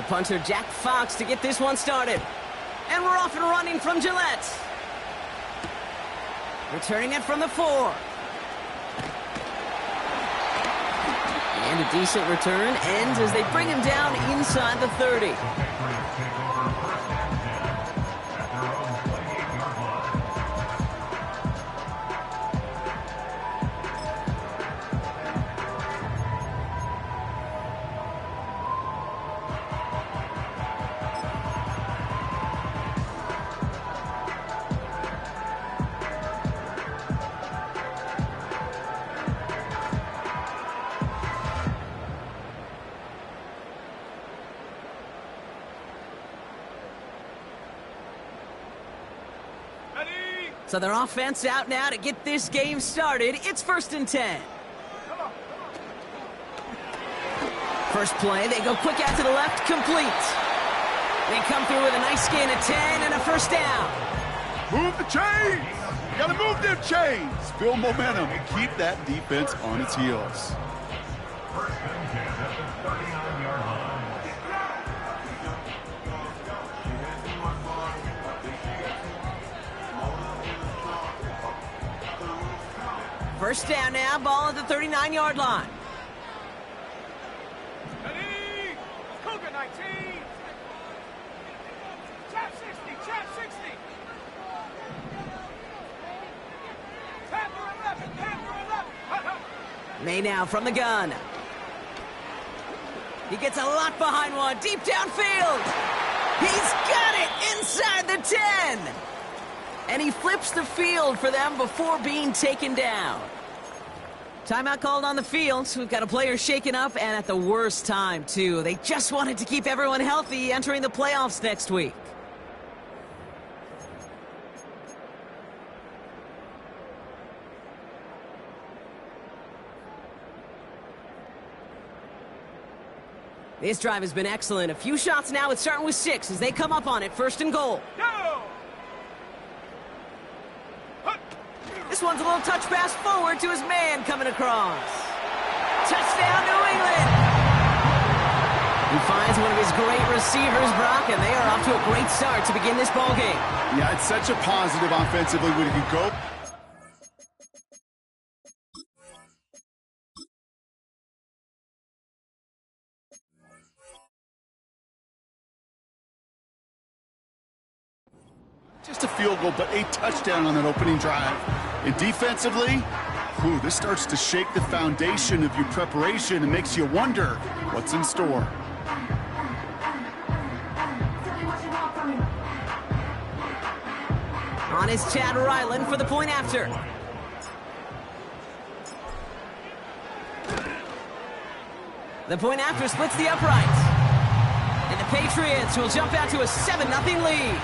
The punter, Jack Fox, to get this one started. And we're off and running from Gillette. Returning it from the 4. And a decent return ends as they bring him down inside the 30. So their offense out now to get this game started. It's 1st and 10. First play, they go quick out to the left, complete. They come through with a nice gain of 10 and a first down. Move the chains! You gotta move them chains! Build momentum and keep that defense on its heels. First down now, ball at the 39-yard line. Ready? Cougar 19. Trap 60, trap 60. Panther 11, Panther 11. May now from the gun. He gets a lot behind one, deep downfield. He's got it inside the 10. And he flips the field for them before being taken down. Timeout called on the field. So we've got a player shaken up, and at the worst time, too. They just wanted to keep everyone healthy entering the playoffs next week. This drive has been excellent. A few shots now. It's starting with 6 as they come up on it. 1st and goal. Go! This one's a little touch pass forward to his man coming across. Touchdown, New England! He finds one of his great receivers, Brock, and they are off to a great start to begin this ballgame. Yeah, it's such a positive offensively when you go. Just a field goal, but a touchdown on that opening drive. And defensively, this starts to shake the foundation of your preparation and makes you wonder what's in store. On is Chad Ryland for the point after. The point after splits the uprights. And the Patriots will jump out to a 7-0 lead.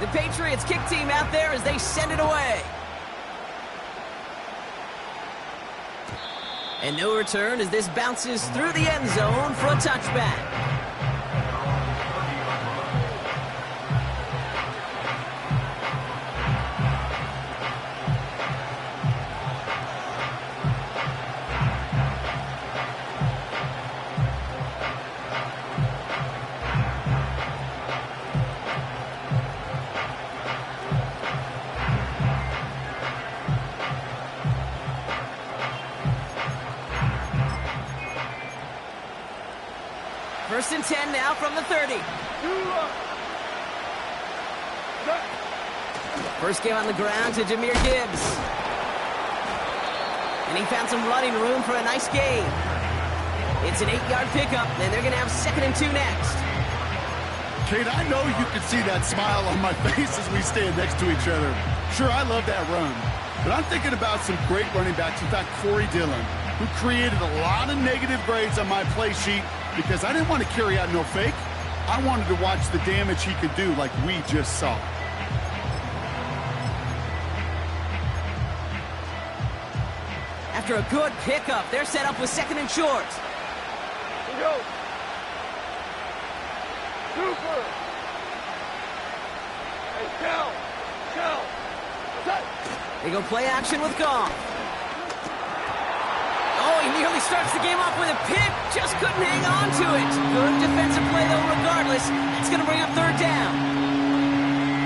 The Patriots kick team out there as they send it away. And no return as this bounces through the end zone for a touchback. First and 10 now from the 30. First game on the ground to Jahmyr Gibbs. And he found some running room for a nice gain. It's an 8-yard pickup, and they're going to have 2nd and 2 next. Kate, I know you can see that smile on my face as we stand next to each other. Sure, I love that run. But I'm thinking about some great running backs. In fact, Corey Dillon, who created a lot of negative grades on my play sheet because I didn't want to carry out no fake. I wanted to watch the damage he could do like we just saw. After a good pickup, they're set up with second and short. Here we go. Super. Hey, Shell. They go play action with Goff. Oh, he nearly starts the game off with a pick. Just couldn't hang on to it. Good defensive play, though, regardless. It's going to bring up third down.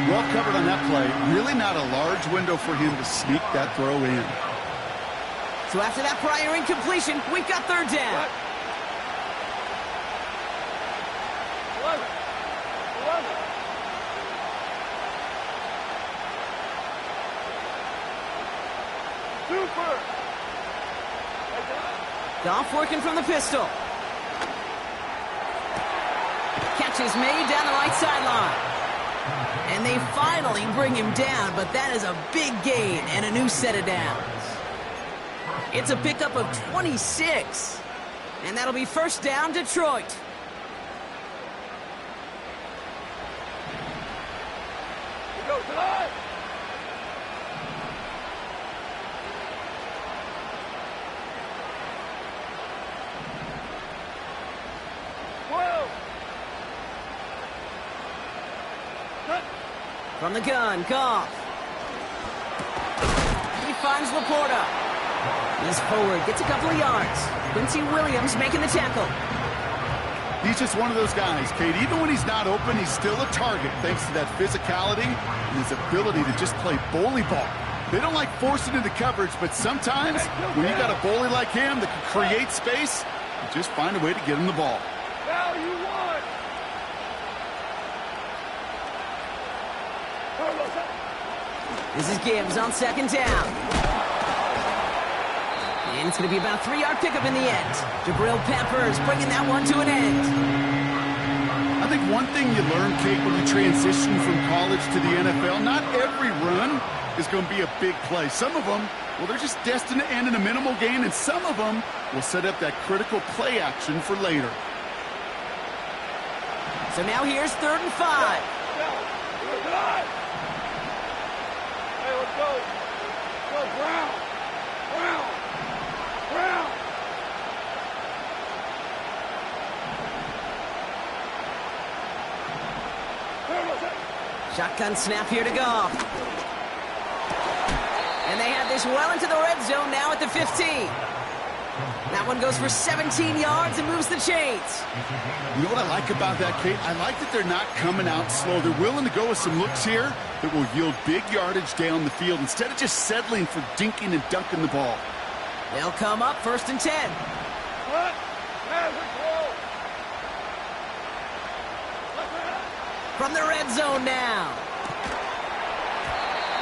Well covered on that play. Really not a large window for him to sneak that throw in. So after that prior incompletion, we've got third down. 11. Super. Goff working from the pistol. Catch is made down the right sideline. And they finally bring him down, but that is a big gain and a new set of downs. It's a pickup of 26. And that'll be first down, Detroit. Here we go, tonight. From the gun, Goff. He finds Laporta. He's forward, gets a couple of yards. Quincy Williams making the tackle. He's just one of those guys, Kate. Even when he's not open, he's still a target thanks to that physicality and his ability to just play bully ball. They don't like forcing into coverage, but sometimes when you got a bully like him that can create space, you just find a way to get him the ball. Now you won. This is Gibbs on second down. And it's going to be about a 3-yard pickup in the end. Jabril Peppers bringing that one to an end. I think one thing you learn, Kate, when you transition from college to the NFL, not every run is going to be a big play. Some of them, well, they're just destined to end in a minimal gain, and some of them will set up that critical play action for later. So now here's 3rd and 5. Hey, let's go. Go, Brown. Shotgun snap here to Goff. And they have this well into the red zone now at the 15. That one goes for 17 yards and moves the chains. You know what I like about that, Kate? I like that they're not coming out slow. They're willing to go with some looks here that will yield big yardage down the field instead of just settling for dinking and dunking the ball. They'll come up 1st and 10. What? From the red zone now.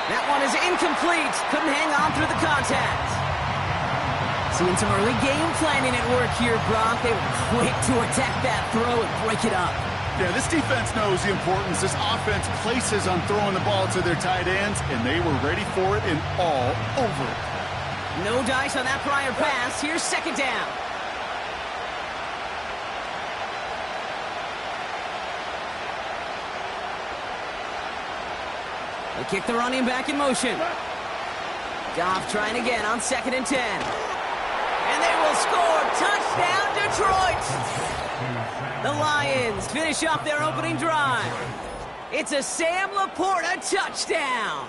That one is incomplete. Couldn't hang on through the contact. Seeing some early game planning at work here, Brock. They were quick to attack that throw and break it up. Yeah, this defense knows the importance this offense places on throwing the ball to their tight ends, and they were ready for it and all over it. No dice on that prior pass. Here's 2nd down. They kick the running back in motion. Goff trying again on 2nd and 10. And they will score. Touchdown, Detroit! The Lions finish off their opening drive. It's a Sam Laporta touchdown.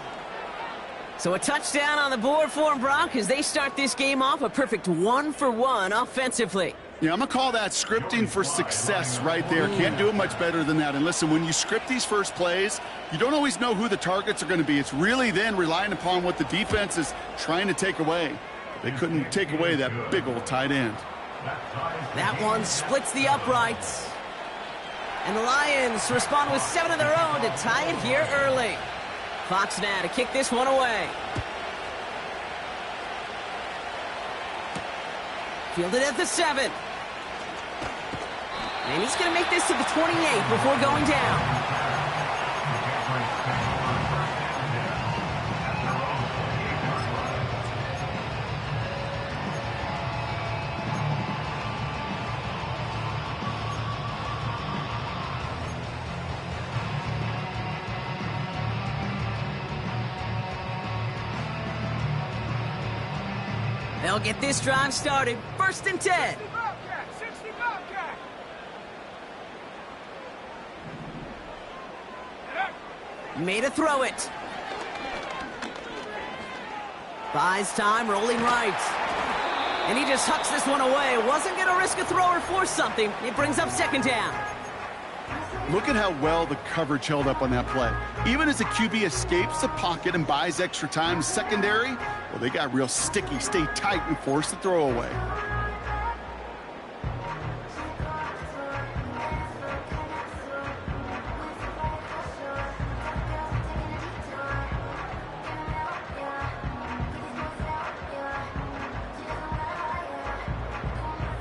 So a touchdown on the board for them, Brock, as they start this game off a perfect 1-for-1 offensively. Yeah, I'm going to call that scripting for success right there. Can't do it much better than that. And listen, when you script these first plays, you don't always know who the targets are going to be. It's really then relying upon what the defense is trying to take away. They couldn't take away that big old tight end. That one splits the uprights. And the Lions respond with 7 of their own to tie it here early. Fox now to kick this one away. Fielded at the 7. And he's going to make this to the 28 before going down. They'll get this drive started. 1st and 10. 60 Bobcat, 60 Bobcat. Made a throw it. Buys time, rolling right. And he just hucks this one away. Wasn't going to risk a throw or force something. It brings up 2nd down. Look at how well the coverage held up on that play. Even as the QB escapes the pocket and buys extra time secondary, well, they got real sticky, stay tight, and force the throw away.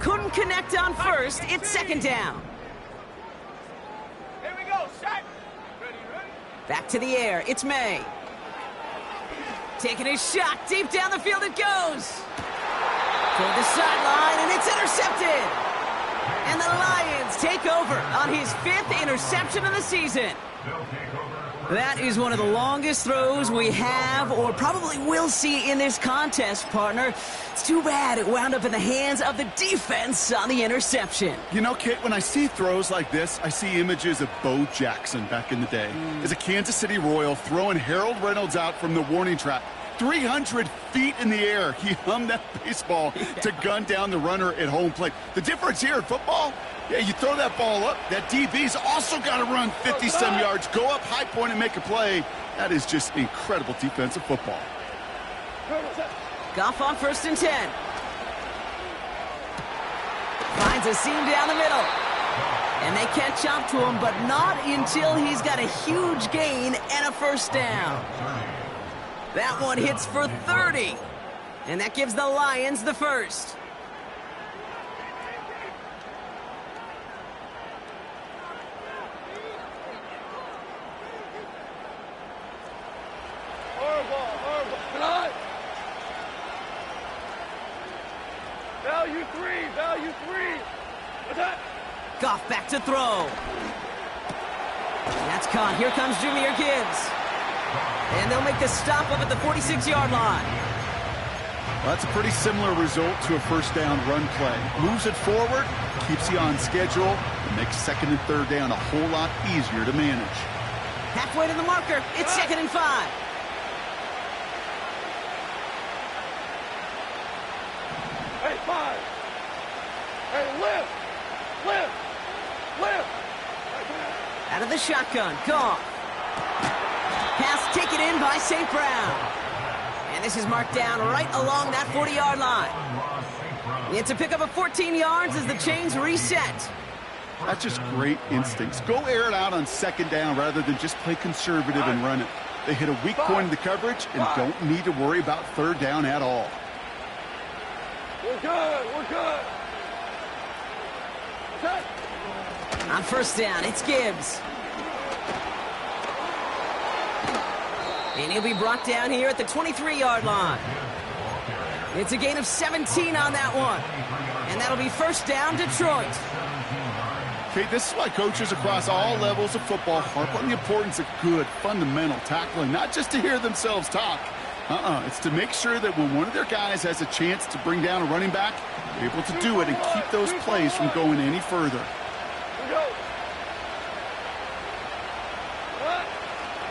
Couldn't connect on 1st. It's 2nd down. Here we go, set. Ready. Back to the air. It's May. Taking his shot. Deep down the field it goes. Toward the sideline, and it's intercepted. And the Lions take over on his 5th interception of the season. That is one of the longest throws we have or probably will see in this contest, partner. It's too bad it wound up in the hands of the defense on the interception. You know, Kit, when I see throws like this, I see images of Bo Jackson back in the day. As a Kansas City Royal throwing Harold Reynolds out from the warning track. 300 feet in the air, he hummed that baseball to gun down the runner at home plate. The difference here in football, yeah, you throw that ball up, that DB's also got to run 50-some yards, go up high point and make a play. That is just incredible defensive football. Goff on 1st and 10. Finds a seam down the middle. And they catch up to him, but not until he's got a huge gain and a 1st down. That one hits for 30. And that gives the Lions the 1st. Horrible. Tonight. Value three. Attack. Goff back to throw. That's caught. Here comes Jahmyr Gibbs. And they'll make the stop up at the 46-yard line. Well, that's a pretty similar result to a 1st down run play. Moves it forward, keeps you on schedule, and makes 2nd and 3rd down a whole lot easier to manage. Halfway to the marker. It's 2nd and 5. Hey, 5. Hey, lift. Out of the shotgun. Goff. Pass taken in by St. Brown. And this is marked down right along that 40-yard line. It's a pickup of 14 yards as the chains reset. That's just great instincts. Go air it out on 2nd down rather than just play conservative and run it. They hit a weak point in the coverage and don't need to worry about 3rd down at all. We're good. Attack. On 1st down, it's Gibbs. And he'll be brought down here at the 23-yard line. It's a gain of 17 on that one. And that'll be 1st down, Detroit. Okay, this is why coaches across all levels of football harp on the importance of good, fundamental tackling, not just to hear themselves talk. It's to make sure that when one of their guys has a chance to bring down a running back, they're able to do it and keep those plays from going any further.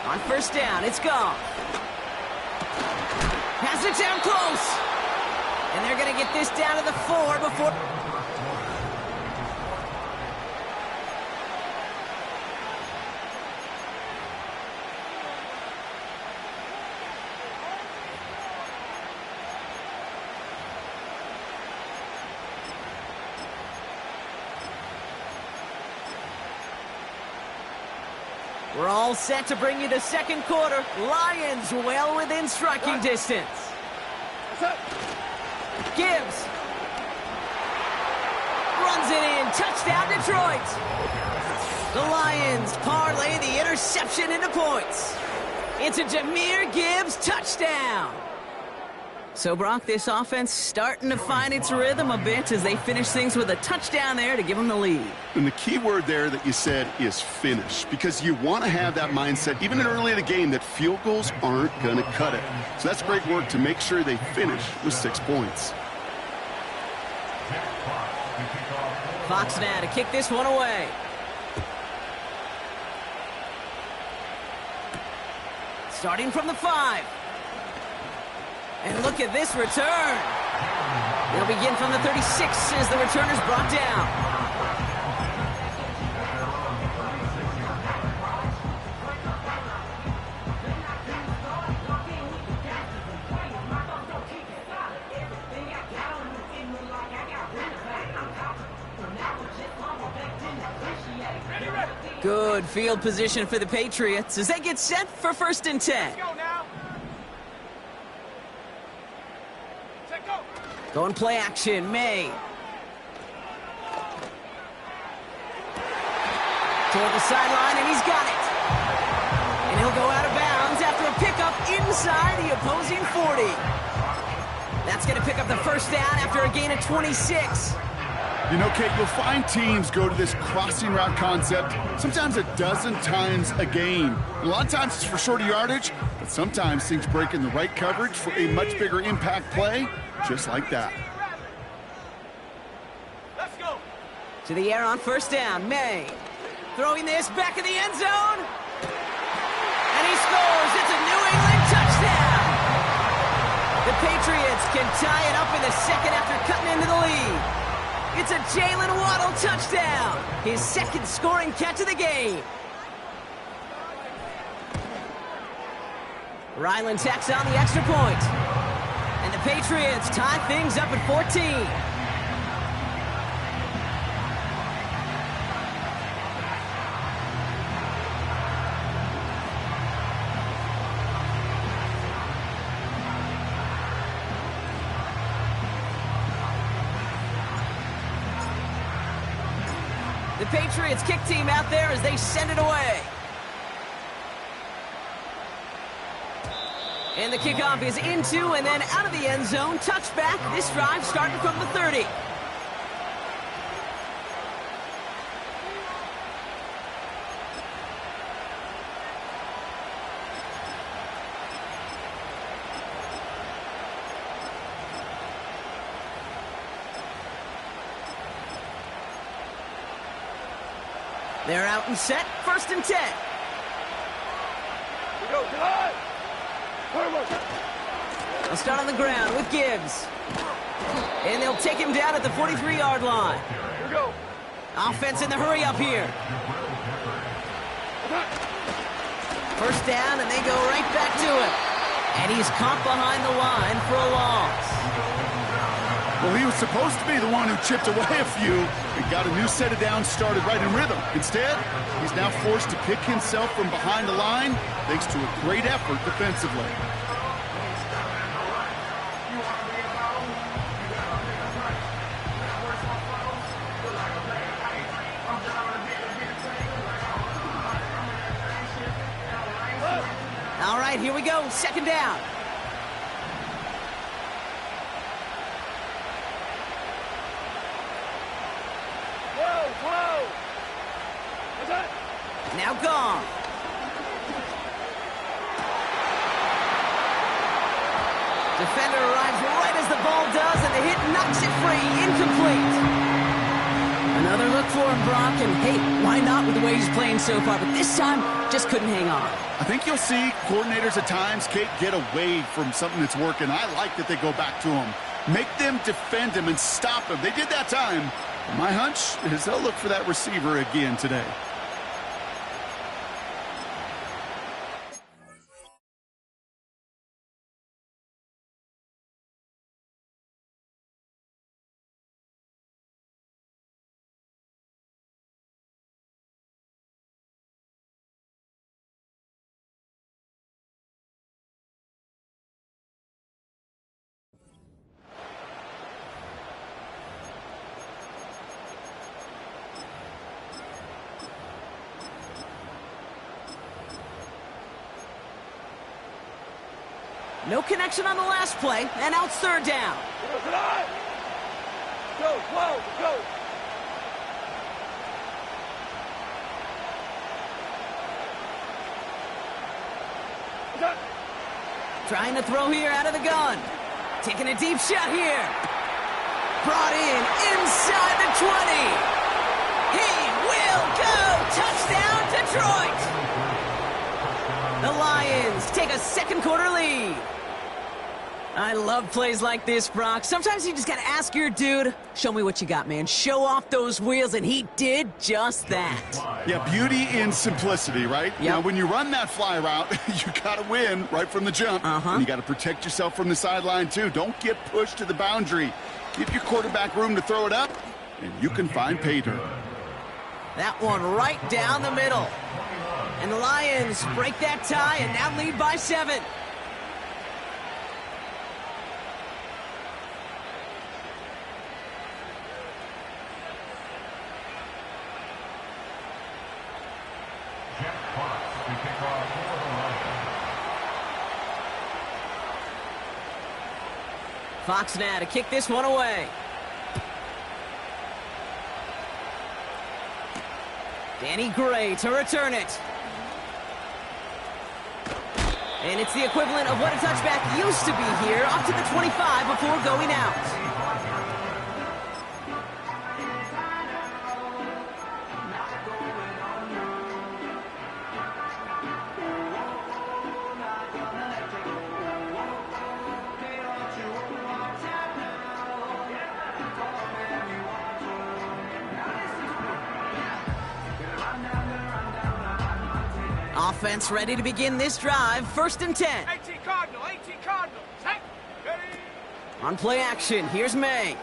On 1st down, it's Goff. Pass it down close. And they're going to get this down to the 4 before... We're all set to bring you the 2nd quarter. Lions well within striking distance. Gibbs. Runs it in. Touchdown, Detroit. The Lions parlay the interception into points. It's a Jahmyr Gibbs touchdown. So, Brock, this offense starting to find its rhythm a bit as they finish things with a touchdown there to give them the lead. And the key word there that you said is finish, because you want to have that mindset, even early in the game, that field goals aren't going to cut it. So that's great work to make sure they finish with 6 points. Fox now to kick this one away. Starting from the 5. And look at this return. They'll begin from the 36 as the returner's brought down. Good field position for the Patriots as they get set for 1st and 10. Let's go now. Set go. Going play action, May. Toward the sideline, and he's got it. And he'll go out of bounds after a pickup inside the opposing 40. That's going to pick up the 1st down after a gain of 26. You know, Kate, you'll find teams go to this crossing route concept sometimes a dozen times a game. And a lot of times it's for shorter yardage, but sometimes things break in the right coverage for a much bigger impact play, just like that. Let's go. To the air on 1st down, May. Throwing this back in the end zone. And he scores. It's a New England touchdown. The Patriots can tie it up in the 2nd after cutting into the lead. It's a Jalen Waddle touchdown. His 2nd scoring catch of the game. Ryland tacks on the extra point. And the Patriots tie things up at 14. The Patriots kick team out there as they send it away. And the kickoff is into and then out of the end zone. Touchback. This drive starting from the 30. They're out and set. 1st and 10. We go. Tonight. They'll start on the ground with Gibbs. And they'll take him down at the 43-yard line. Here we go. Offense in the hurry up here. 1st down, and they go right back to it. And he's caught behind the line for a loss. Well, he was supposed to be the one who chipped away a few and got a new set of downs started right in rhythm. Instead, he's now forced to pick himself from behind the line thanks to a great effort defensively. All right, here we go. 2nd down. Now gone. Defender arrives right as the ball does, and the hit knocks it free. Incomplete. Another look for him, Brock, and hey, why not with the way he's playing so far? But this time, just couldn't hang on. I think you'll see coordinators at times, Kate, get away from something that's working. I like that they go back to him. Make them defend him and stop him. They did that time. My hunch is they'll look for that receiver again today. No connection on the last play, and now it's 3rd down. Go, go, go. Trying to throw here out of the gun. Taking a deep shot here. brought in inside the 20. He will go. Touchdown, Detroit. The Lions take a second quarter lead. I love plays like this, Brock. Sometimes you just got to ask your dude, show me what you got, man. Show off those wheels, and he did just that. Yeah, beauty in simplicity, right? Yep. You know, when you run that fly route, you got to win right from the jump. And you got to protect yourself from the sideline, too. Don't get pushed to the boundary. Give your quarterback room to throw it up, and you can find pay dirt. That one right down the middle. And the Lions break that tie and now lead by 7. Fox now to kick this one away. Danny Gray to return it. And it's the equivalent of what a touchback used to be here, up to the 25 before going out. Offense ready to begin this drive. 1st and 10. 18 Cardinal, 18 Cardinal. Hey, ready? On play action, here's May.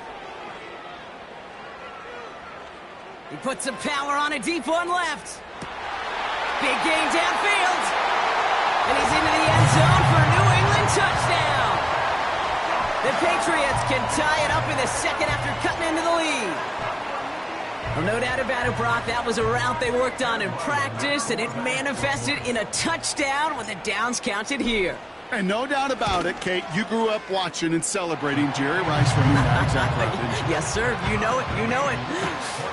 He puts some power on a deep one left. Big gain downfield. And he's into the end zone for a New England touchdown. The Patriots can tie it up in the second after cutting into the lead. Well, no doubt about it, Brock. That was a route they worked on in practice, and it manifested in a touchdown with the downs counted here. And no doubt about it, Kate, you grew up watching and celebrating Jerry Rice running that exact route, didn't you? Yes, sir. You know it. You know it.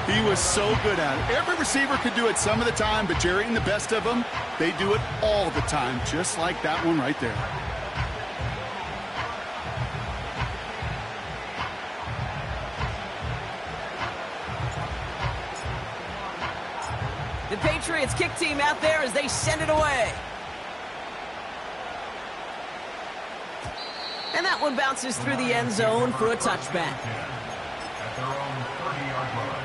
He was so good at it. Every receiver could do it some of the time, but Jerry and the best of them, they do it all the time, just like that one right there. The Patriots kick team out there as they send it away. And that one bounces through the end zone for a touchback. At their own 30-yard line.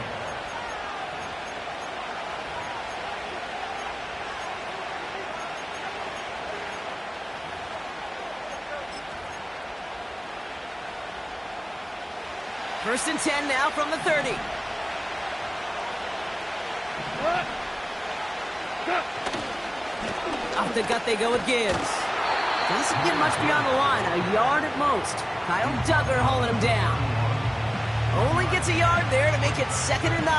First and 10 now from the 30. Off the gut they go with Gibbs. Doesn't get much beyond the line, a yard at most. Kyle Duggar holding him down. Only gets a yard there to make it 2nd and 9.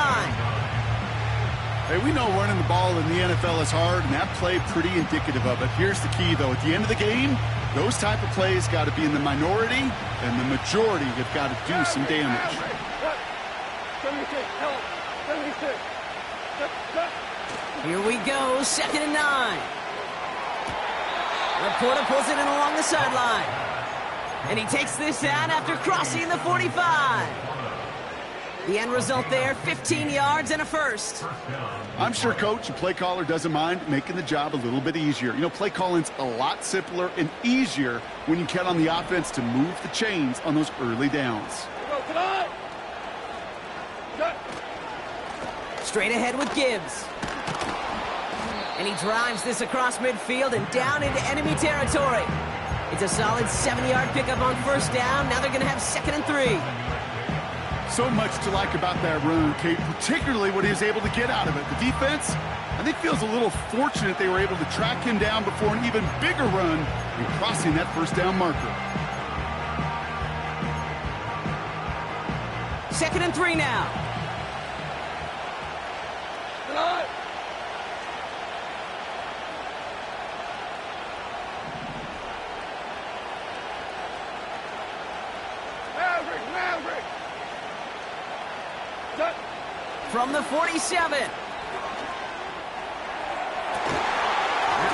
Hey, we know running the ball in the NFL is hard, and that play pretty indicative of it. Here's the key, though. At the end of the game, those type of plays got to be in the minority, and the majority have got to do some damage. 76, help, 76. Here we go, 2nd and 9. Laporta pulls it in along the sideline. And he takes this down after crossing the 45. The end result there, 15 yards and a first. I'm sure Coach, the play caller, doesn't mind making the job a little bit easier. You know, play calling's a lot simpler and easier when you count on the offense to move the chains on those early downs. Straight ahead with Gibbs. And he drives this across midfield and down into enemy territory. It's a solid 7-yard pickup on first down. Now they're going to have 2nd and 3. So much to like about that run, Kate, particularly what he was able to get out of it. The defense, I think, feels a little fortunate they were able to track him down before an even bigger run and crossing that first down marker. 2nd and 3 now. From the 47. That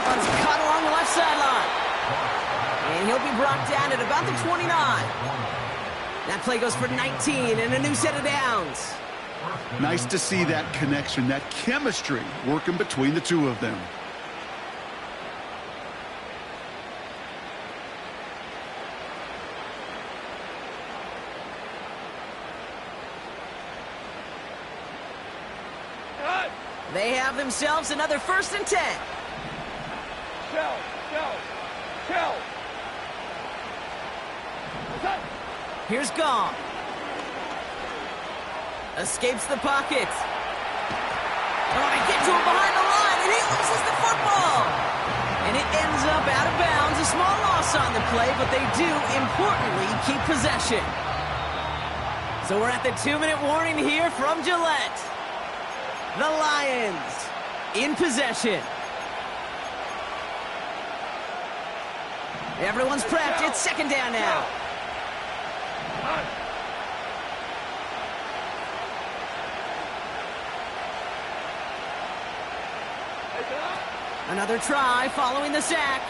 one's caught along the left sideline. And he'll be brought down at about the 29. That play goes for 19 and a new set of downs. Nice to see that connection, that chemistry working between the two of them. They have themselves another 1st and 10. Shell. Here's Goff. Escapes the pocket. Oh, they get to him behind the line, and he loses the football. And it ends up out of bounds. A small loss on the play, but they do, importantly, keep possession. So we're at the 2-minute warning here from Gillette. The Lions in possession. Everyone's prepped. It's 2nd down now. Another try following the sack.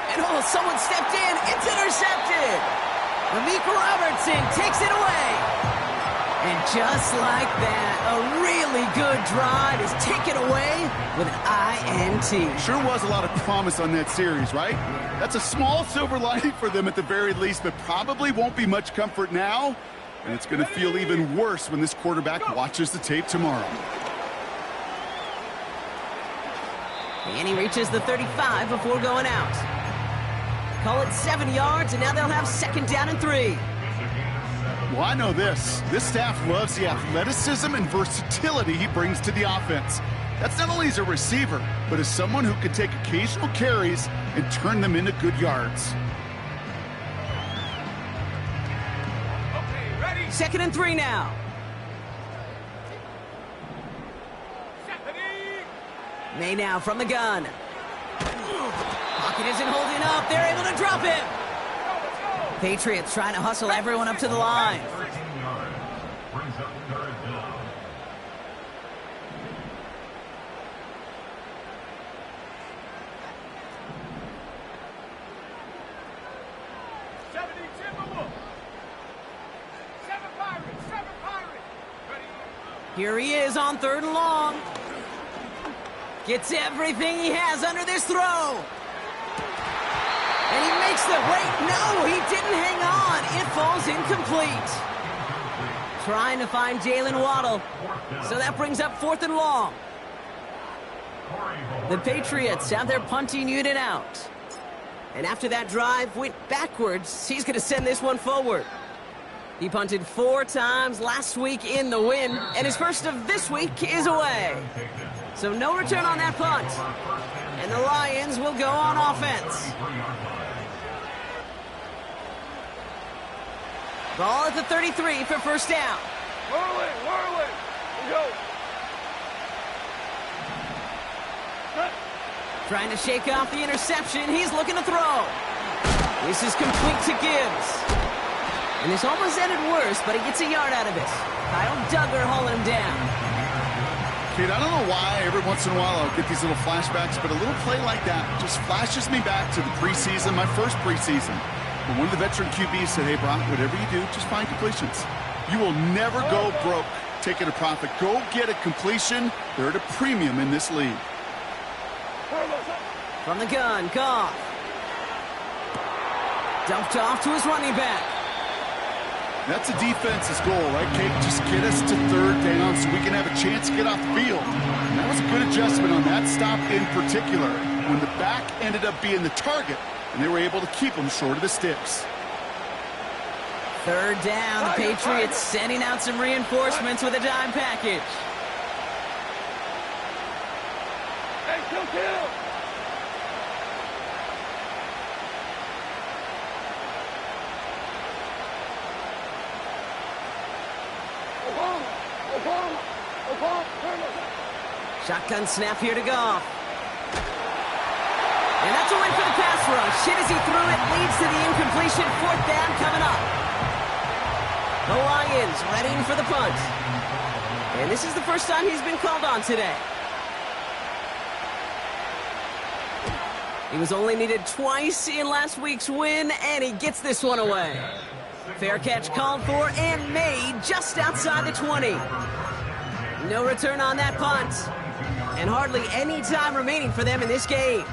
And someone stepped in. It's intercepted. Malik Robertson takes it away. And just like that, a really good drive is taken away with an INT. Sure was a lot of promise on that series, right? That's a small silver lining for them at the very least, but probably won't be much comfort now. And it's going to feel even worse when this quarterback watches the tape tomorrow. And he reaches the 35 before going out. Call it 7 yards, and now they'll have 2nd down and 3. Well, I know this. This staff loves the athleticism and versatility he brings to the offense. That's not only as a receiver, but as someone who can take occasional carries and turn them into good yards. Okay, ready? 2nd and 3 now. May now from the gun. Pocket isn't holding up. They're able to drop him. Patriots trying to hustle everyone up to the line. 13 yards. Brings up 3rd down. Here he is on 3rd and long. Gets everything he has under this throw. And he makes the wait. No, he didn't hang on. It falls incomplete. Trying to find Jalen Waddle. So that brings up 4th and long. The Patriots have their punting unit out. And after that drive went backwards, he's going to send this one forward. He punted 4 times last week in the win, and his first of this week is away. So no return on that punt. And the Lions will go on offense. Ball at the 33 for 1st down. Whirling. Go. Trying to shake off the interception. He's looking to throw. This is complete to Gibbs. And this almost ended worse, but he gets a yard out of it. Kyle Duggar hauling him down. Kid, I don't know why every once in a while I'll get these little flashbacks, but a little play like that just flashes me back to the preseason, my first preseason. When one of the veteran QBs said, hey, Brock, whatever you do, just find completions. You will never go broke taking a profit. Go get a completion. They're at a premium in this league. From the gun, Goff. Dumped off to his running back. That's a defense's goal, right, Kate? Just get us to 3rd down so we can have a chance to get off the field. And that was a good adjustment on that stop in particular, when the back ended up being the target, and they were able to keep him short of the sticks. 3rd down, the Patriots sending out some reinforcements with a dime package. Hey, kill. Shotgun snap here to Goff. And that's a win for the pass rush. Hit as he threw it, leads to the incompletion. 4th down coming up. The Lions readying for the punt. And this is the first time he's been called on today. He was only needed twice in last week's win, and he gets this one away. Fair catch called for and made just outside the 20. No return on that punt. And hardly any time remaining for them in this game.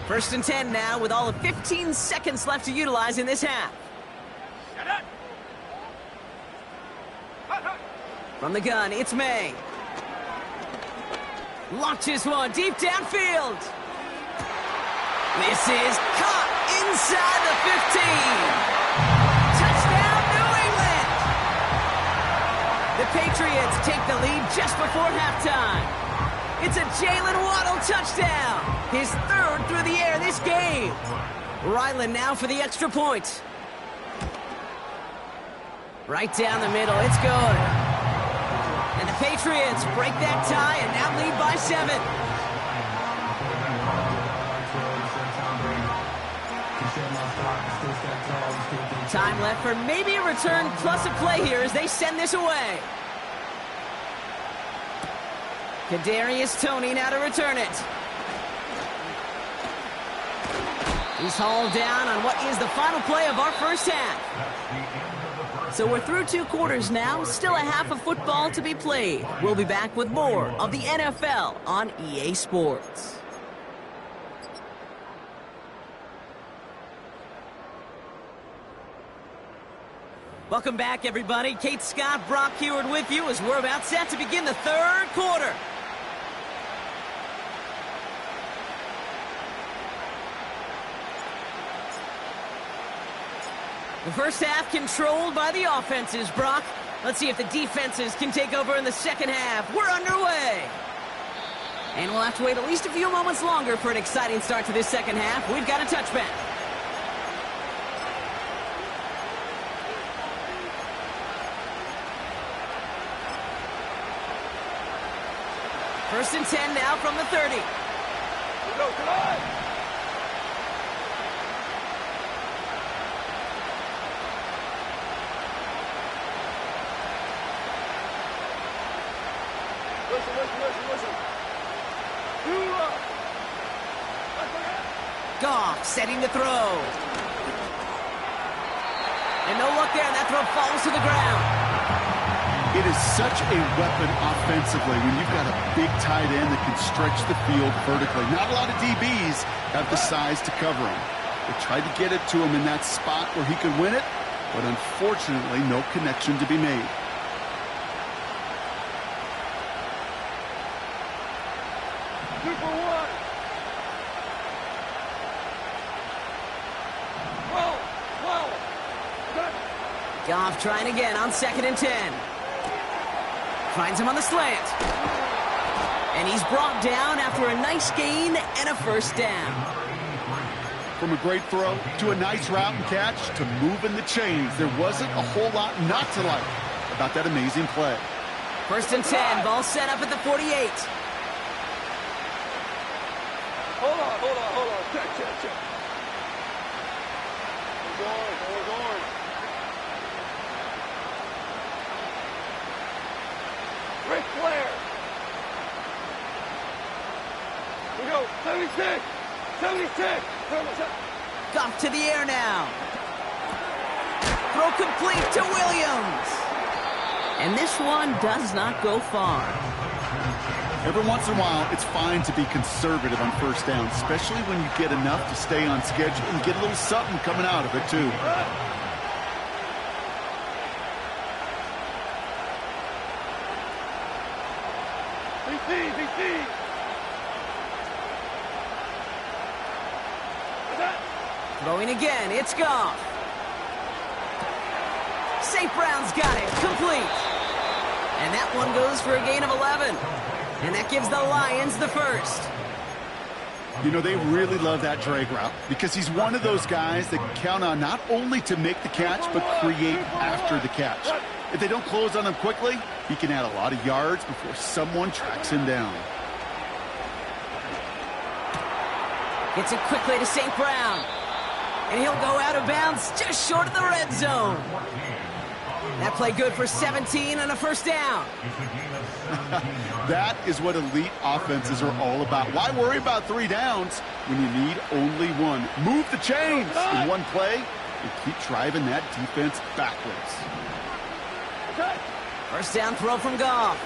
First and 10 now with all of 15 seconds left to utilize in this half. From the gun, it's May. Launches one deep downfield. This is caught inside the 15. Touchdown, New England! The Patriots take the lead just before halftime. It's a Jalen Waddle touchdown. His third through the air this game. Ryland now for the extra point. Right down the middle, it's good. And the Patriots break that tie and now lead by 7. Time left for maybe a return plus a play here as they send this away. Kadarius Toney now to return it. He's hauled down on what is the final play of our first half. So we're through 2 quarters now, still a half of football to be played. We'll be back with more of the NFL on EA Sports. Welcome back, everybody. Kate Scott, Brock Heward with you as we're about set to begin the third quarter. The first half controlled by the offenses, Brock. Let's see if the defenses can take over in the second half. We're underway. And we'll have to wait at least a few moments longer for an exciting start to this second half. We've got a touchback. First and 10 now from the 30. Go, come on! Listen. Goff setting the throw. And no luck there, and that throw falls to the ground. It is such a weapon offensively when you've got a big tight end that can stretch the field vertically. Not a lot of DBs have the size to cover him. They tried to get it to him in that spot where he could win it, but unfortunately no connection to be made. Goff trying again on 2nd and 10. Finds him on the slant. And he's brought down after a nice gain and a first down. From a great throw to a nice route and catch to moving the chains, there wasn't a whole lot not to like about that amazing play. First and 10, ball set up at the 48. Hold on. Check. We're going. Ric Flair. We go. 76. Goff to the air now. Throw complete to Williams. And this one does not go far. Every once in a while, it's fine to be conservative on first down, especially when you get enough to stay on schedule and get a little something coming out of it, too. BT. Throwing again, it's Goff. St. Brown's got it, complete. And that one goes for a gain of 11. And that gives the Lions the first. You know, they really love that drag route because he's one of those guys that can count on not only to make the catch, but create after the catch. If they don't close on him quickly, he can add a lot of yards before someone tracks him down. Gets it quickly to St. Brown. And he'll go out of bounds just short of the red zone. That play good for 17 and a first down. That is what elite offenses are all about. Why worry about 3 downs when you need only 1? Move the chains in one play and keep driving that defense backwards. First down throw from Goff.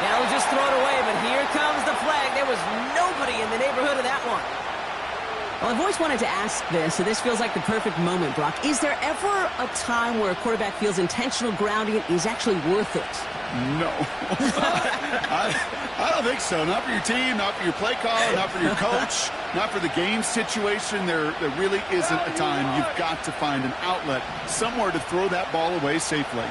Now he'll just throw it away, but here comes the flag. There was nobody in the neighborhood of that one. Well, I've always wanted to ask this, so this feels like the perfect moment, Brock. Is there ever a time where a quarterback feels intentional grounding is actually worth it? No. I don't think so. Not for your team, not for your play call, not for your coach, not for the game situation. There really isn't a time. You've got to find an outlet, somewhere to throw that ball away safely.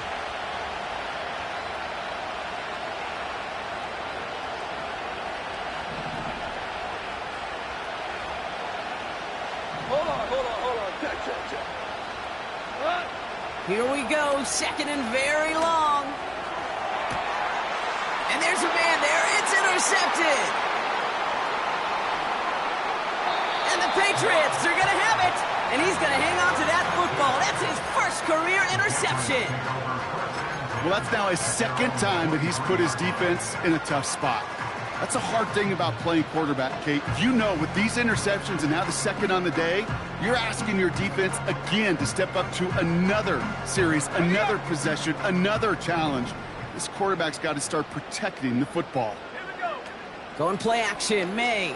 Here we go, second and very long. And there's a man there. It's intercepted. And the Patriots are going to have it. And he's going to hang on to that football. That's his first career interception. Well, that's now his second time that he's put his defense in a tough spot. That's a hard thing about playing quarterback, Kate. You know, with these interceptions and now the second on the day, you're asking your defense again to step up to another series, another possession, another challenge. This quarterback's got to start protecting the football. Going play action, May.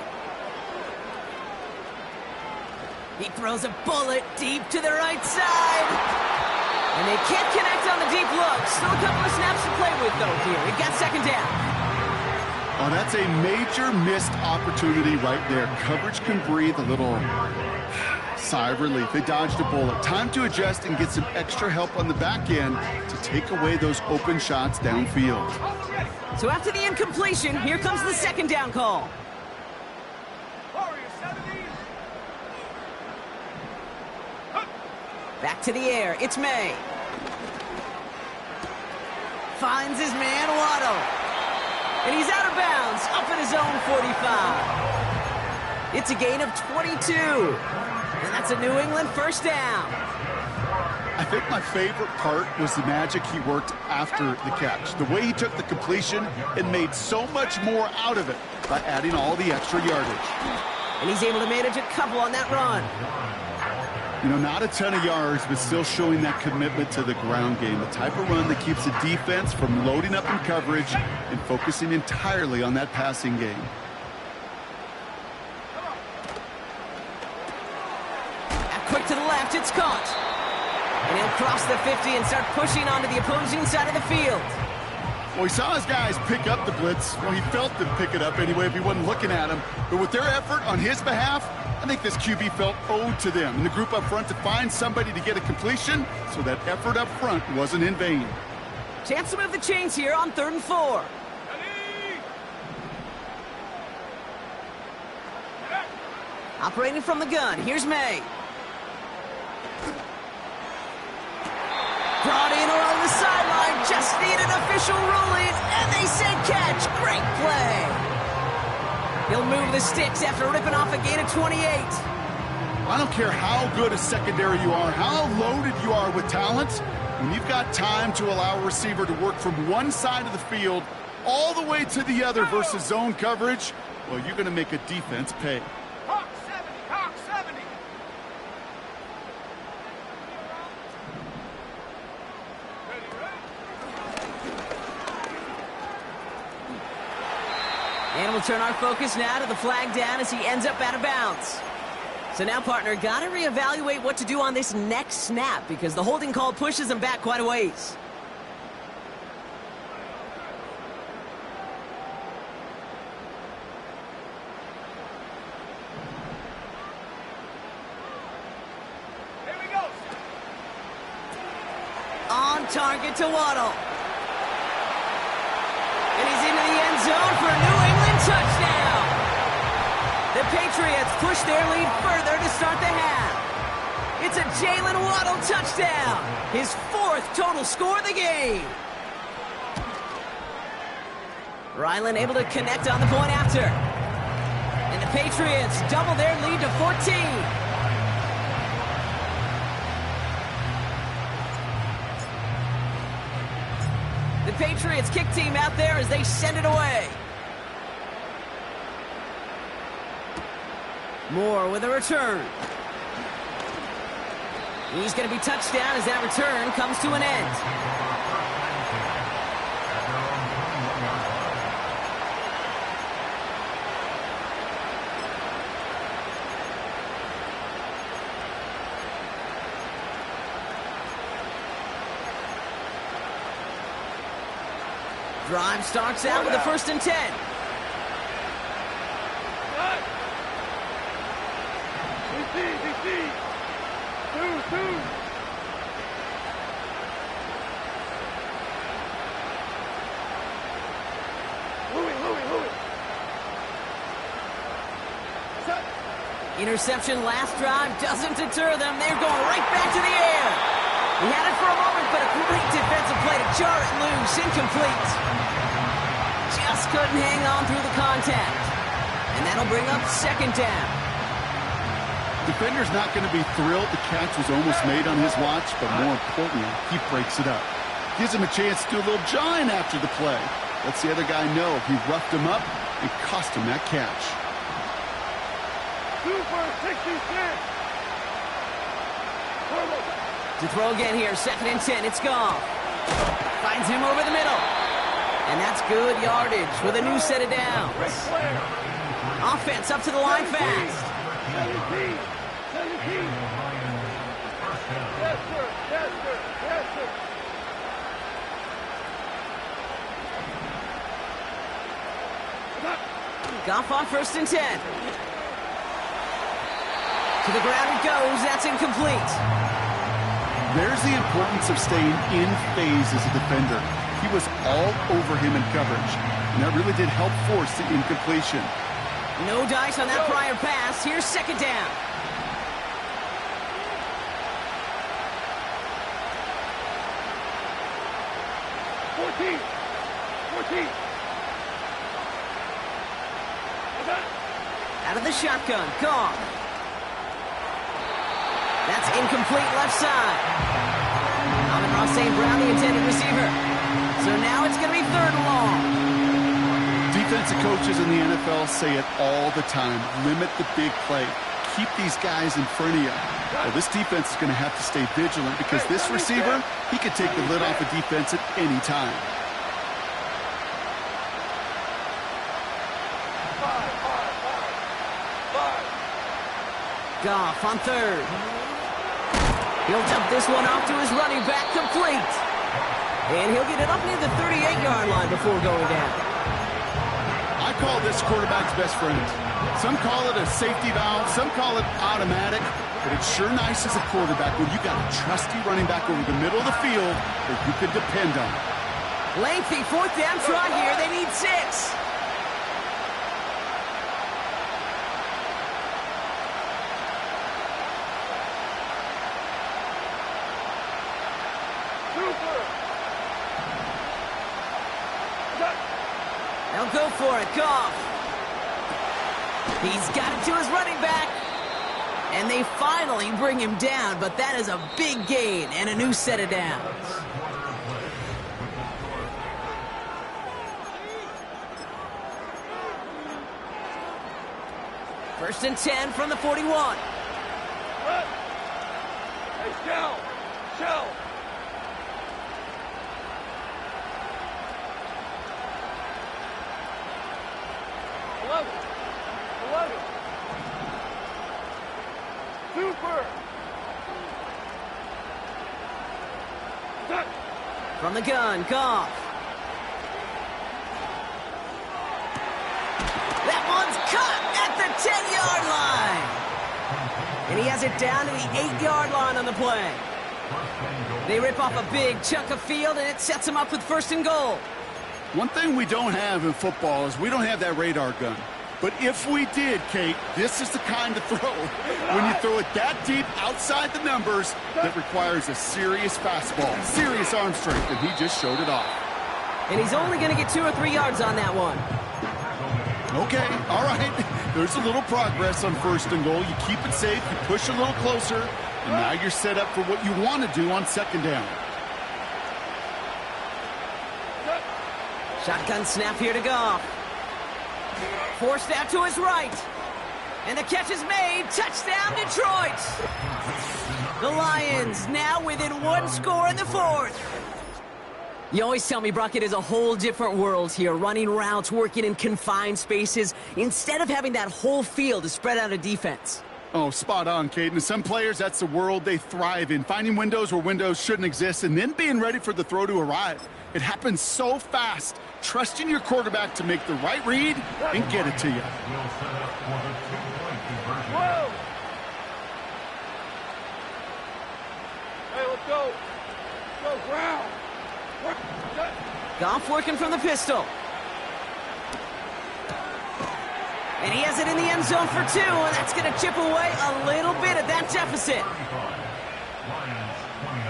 He throws a bullet deep to the right side. And they can't connect on the deep look. Still a couple of snaps to play with, though, here. He got second down. Oh, that's a major missed opportunity right there. Coverage can breathe a little sigh of relief. They dodged a bullet. Time to adjust and get some extra help on the back end to take away those open shots downfield. So after the incompletion, here comes the second down call. Back to the air. It's May. Finds his man, Waddle. And he's out of bounds, up at his own 45. It's a gain of 22. And that's a New England first down. I think my favorite part was the magic he worked after the catch. The way he took the completion and made so much more out of it by adding all the extra yardage. And he's able to manage a couple on that run. You know, not a ton of yards, but still showing that commitment to the ground game. The type of run that keeps the defense from loading up in coverage and focusing entirely on that passing game. Quick to the left, it's caught. And he'll cross the 50 and start pushing onto the opposing side of the field. Well, he saw his guys pick up the blitz. Well, he felt them pick it up anyway if he wasn't looking at him. But with their effort on his behalf, I think this QB felt owed to them and the group up front to find somebody to get a completion, so that effort up front wasn't in vain. Chance to move the chains here on 3rd and 4. Operating from the gun, here's May. Brought in around the sideline, just need an official ruling, and they said catch. Great play. He'll move the sticks after ripping off a gain of 28. I don't care how good a secondary you are, how loaded you are with talent, when you've got time to allow a receiver to work from one side of the field all the way to the other versus zone coverage, well, you're going to make a defense pay. Hawk 70, Hawk 70. And we'll turn our focus now to the flag down as he ends up out of bounds. So now, partner, got to reevaluate what to do on this next snap because the holding call pushes him back quite a ways. Here we go. On target to Waddle. And he's into the end zone for a New England touchdown. The Patriots push their lead further to start the half. It's a Jalen Waddle touchdown. His 4th total score of the game. Ryland able to connect on the point after. And the Patriots double their lead to 14. The Patriots kick team out there as they send it away. Moore with a return. He's going to be touchdown as that return comes to an end. Drive starts out with a 1st and 10. Interception last drive doesn't deter them. They're going right back to the air. He had it for a moment, but a great defensive play to jar it loose. Incomplete. Just couldn't hang on through the contact. And that'll bring up 2nd down. Defender's not going to be thrilled the catch was almost made on his watch, but more importantly, he breaks it up. Gives him a chance to do a little jawing after the play. Lets the other guy know he roughed him up and cost him that catch. To throw again here, 2nd and 10, it's Goff. Finds him over the middle. And that's good yardage with a new set of downs. Offense up to the line fast. Yes, sir. Yes, sir. Yes, sir. Goff on 1st and 10. To the ground it goes. That's incomplete. There's the importance of staying in phase as a defender. He was all over him in coverage, and that really did help force the incompletion. No dice on that prior pass. Here's 2nd down. Out of the shotgun, Goff. That's incomplete left side. Amon-Ra St. Brown, the intended receiver. So now it's going to be 3rd and long. Defensive coaches in the NFL say it all the time. Limit the big play. Keep these guys in front of you. Well, this defense is going to have to stay vigilant because this receiver, he could take the lid off a defense at any time. Goff on 3rd. He'll dump this one off to his running back, complete. And he'll get it up near the 38-yard line before going down. I call this quarterback's best friend. Some call it a safety valve, some call it automatic, but it's sure nice as a quarterback when you got a trusty running back over the middle of the field that you can depend on. Lengthy 4th down try here. They need 6. They'll go for it. Goff. He's got it to his running back. And they finally bring him down, but that is a big gain and a new set of downs. First and 10 from the 41. Hey, Shell! Shell! Super! From the gun, Goff. That one's cut at the 10-yard line. And he has it down to the 8-yard line on the play. They rip off a big chunk of field, and it sets them up with 1st and goal. One thing we don't have in football is we don't have that radar gun. But if we did, Kate, this is the kind of throw. When you throw it that deep outside the numbers, that requires a serious fastball, serious arm strength, and he just showed it off. And he's only going to get 2 or 3 yards on that one. Okay, all right. There's a little progress on 1st and goal. You keep it safe, you push a little closer, and now you're set up for what you want to do on 2nd down. Shotgun snap here to Goff. Forced out to his right. And the catch is made. Touchdown, Detroit. The Lions now within 1 score in the 4th. You always tell me, Brock, it is a whole different world here. Running routes, working in confined spaces, instead of having that whole field to spread out a defense. Oh, spot on, Caden. Some players, that's the world they thrive in. Finding windows where windows shouldn't exist and then being ready for the throw to arrive. It happens so fast. Trusting your quarterback to make the right read and get it to you. Whoa! Hey, let's go. Go ground. Goff working from the pistol. And he has it in the end zone for 2, and that's going to chip away a little bit at that deficit. Lions 29.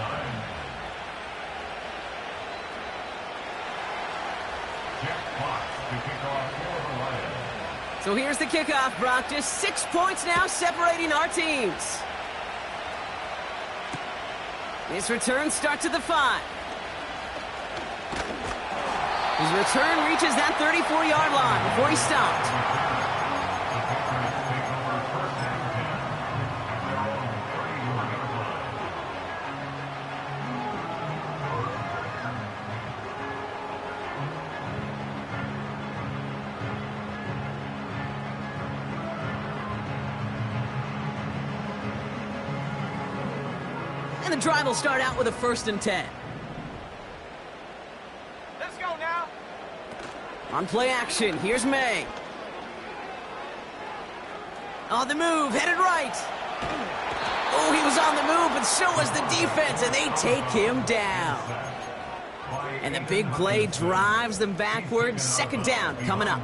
Jeff Fox to kick off for the Lions. So here's the kickoff, Brock. Just 6 points now separating our teams. His return starts at the 5. His return reaches that 34-yard line before he stopped. And the drive will start out with a 1st and 10. Let's go now. On play action, here's May. On the move, headed right. Oh, he was on the move, but so was the defense, and they take him down. And the big play drives them backwards. 2nd down coming up.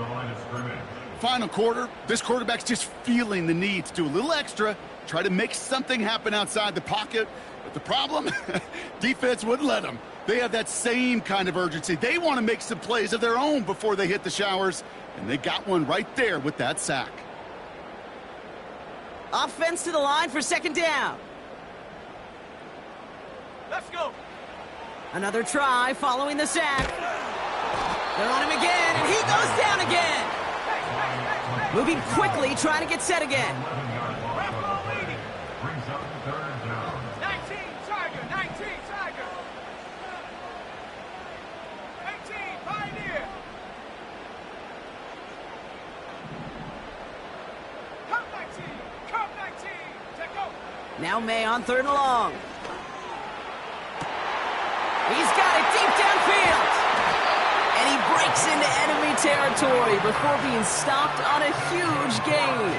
Final quarter, this quarterback's just feeling the need to do a little extra, try to make something happen outside the pocket. But the problem, defense wouldn't let them. They have that same kind of urgency. They want to make some plays of their own before they hit the showers, and they got one right there with that sack. Offense to the line for 2nd down. Let's go. Another try following the sack. They're on him again, and he goes down again. Moving quickly, trying to get set again. Brings up 3rd down. 19, Tiger. 19, Tiger. 18, Pioneer. Come 19. Come 19. Take go. Now May on 3rd and long. He's got it deep downfield. And he breaks into enemy territory before being stopped on a huge gain.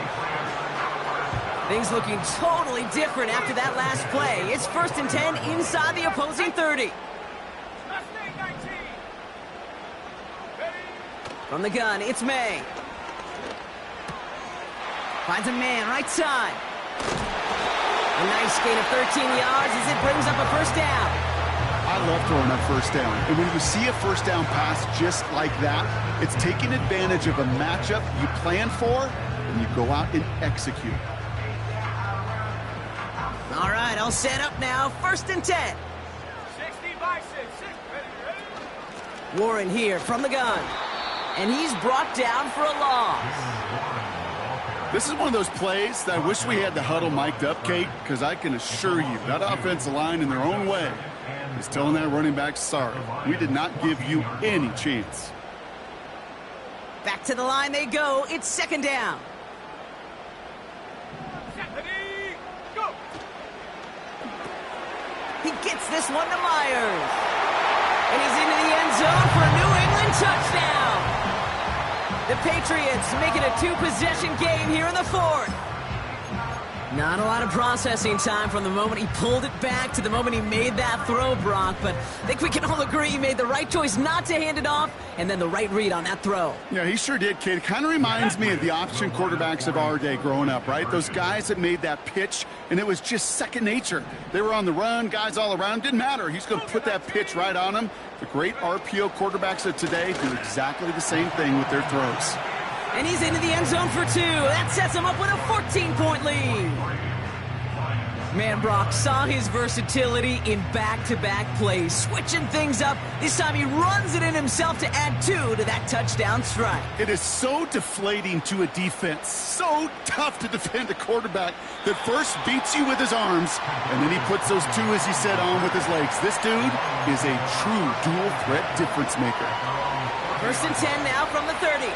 Things looking totally different after that last play. It's 1st and 10 inside the opposing 30. Let's stay 19. Ready? From the gun, it's May. Finds a man right side. A nice gain of 13 yards as it brings up a 1st down. I love throwing that 1st down. And when you see a 1st down pass just like that, it's taking advantage of a matchup you plan for, and you go out and execute. All right, all set up now. 1st and 10. 60 by 6. Ready? Warren here from the gun. And he's brought down for a loss. This is one of those plays that I wish we had the huddle mic'd up, Kate, because I can assure you that offensive line in their own way is telling that running back, sorry, we did not give you any chance. Back to the line they go. It's 2nd down. Ready? Go. He gets this one to Myers. And he's into the end zone for a New England touchdown. The Patriots make it a 2-possession game here in the 4th. Not a lot of processing time from the moment he pulled it back to the moment he made that throw, Brock, but I think we can all agree he made the right choice not to hand it off, and then the right read on that throw. Yeah, he sure did, kid. It kind of reminds me of the option quarterbacks of our day growing up, right? Those guys that made that pitch, and it was just second nature. They were on the run, guys all around. Didn't matter. He's going to put that pitch right on them. The great RPO quarterbacks of today do exactly the same thing with their throws. And he's into the end zone for 2. That sets him up with a 14-point lead. Man, Brock saw his versatility in back-to-back plays, switching things up. This time he runs it in himself to add 2 to that touchdown strike. It is so deflating to a defense, so tough to defend a quarterback that first beats you with his arms, and then he puts those 2, as he said, on with his legs. This dude is a true dual-threat difference maker. 1st and 10 now from the 30.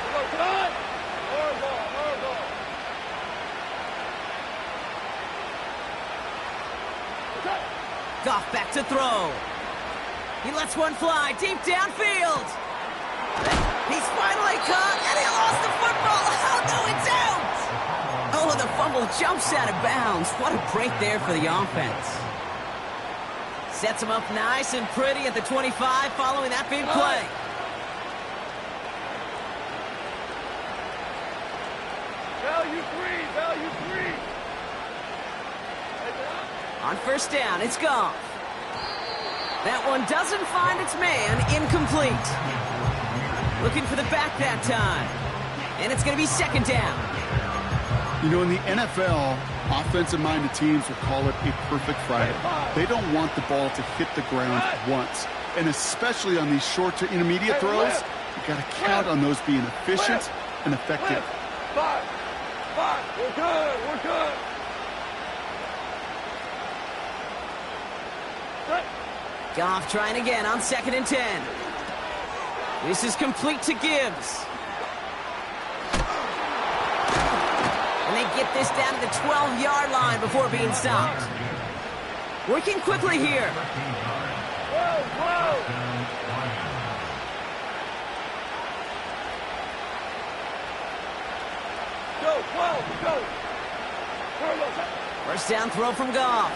Goff back to throw. He lets one fly deep downfield. He's finally caught, and he lost the football. Oh, no, it's out. Oh, the fumble jumps out of bounds. What a break there for the offense. Sets him up nice and pretty at the 25 following that big play. Value three. On 1st down, it's Goff. That one doesn't find its man, incomplete. Looking for the back that time. And it's going to be 2nd down. You know, in the NFL, offensive-minded teams will call it a perfect Friday. They don't want the ball to hit the ground once. And especially on these short to intermediate throws, you got to count on those being efficient and effective. 5. We're good. Goff trying again on 2nd and 10. This is complete to Gibbs. And they get this down to the 12-yard line before being stopped. Working quickly here. Go. 1st down throw from Goff.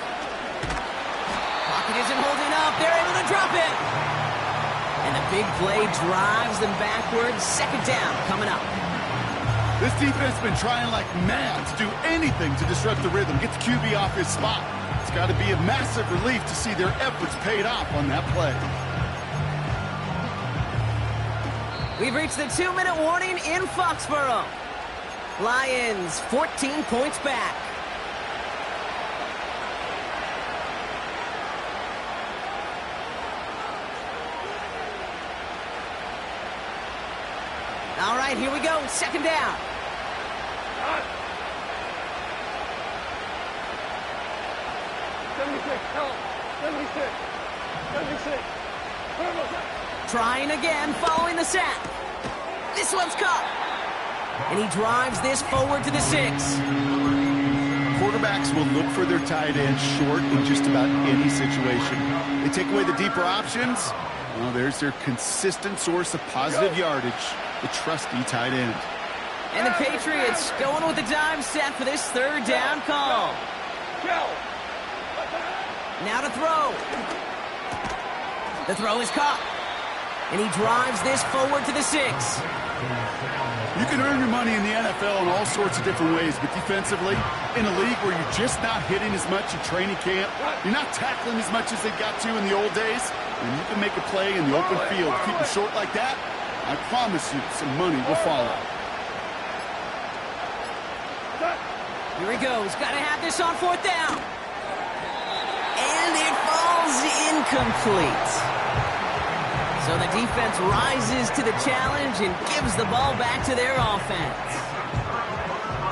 Pocket isn't holding up. They're able to drop it. And the big play drives them backwards. 2nd down coming up. This defense has been trying like mad to do anything to disrupt the rhythm, get the QB off his spot. It's got to be a massive relief to see their efforts paid off on that play. We've reached the 2-minute warning in Foxborough. Lions 14 points back. All right, here we go. 2nd down. Trying again, following the sack. This one's caught. And he drives this forward to the 6. Quarterbacks will look for their tight end short in just about any situation. They take away the deeper options. Well, there's their consistent source of positive yardage, the trusty tight end. And the Patriots going with the dime set for this 3rd down call. Now to throw. The throw is caught. And he drives this forward to the 6. You can earn your money in the NFL in all sorts of different ways, but defensively, in a league where you're just not hitting as much in training camp, you're not tackling as much as they got to in the old days, and you can make a play in the open field, keep them short like that, I promise you some money will follow. Here he goes. Got to have this on 4th down. And it falls incomplete. So the defense rises to the challenge and gives the ball back to their offense.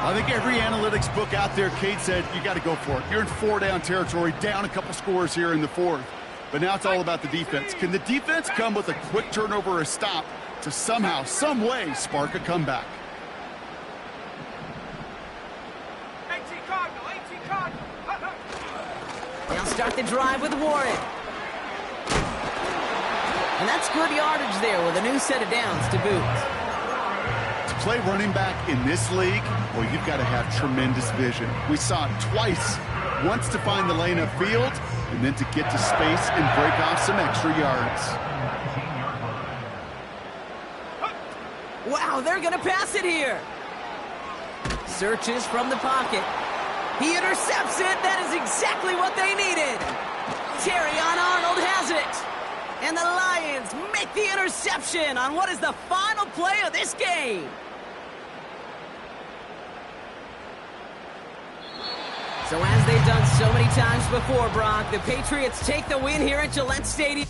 I think every analytics book out there, Kate said, you got to go for it. You're in 4-down territory, down a couple scores here in the 4th. But now it's all about the defense. Can the defense come with a quick turnover or a stop to somehow, some way, spark a comeback? They'll start the drive with Warren. And that's good yardage there with a new set of downs to boot. To play running back in this league, well, you've got to have tremendous vision. We saw it twice. Once to find the lane upfield, and then to get to space and break off some extra yards. Wow, they're going to pass it here. Searches from the pocket. He intercepts it. That is exactly what they needed. Terrion Arnold has it. And the Lions make the interception on what is the final play of this game. So as they've done so many times before, Brock, the Patriots take the win here at Gillette Stadium.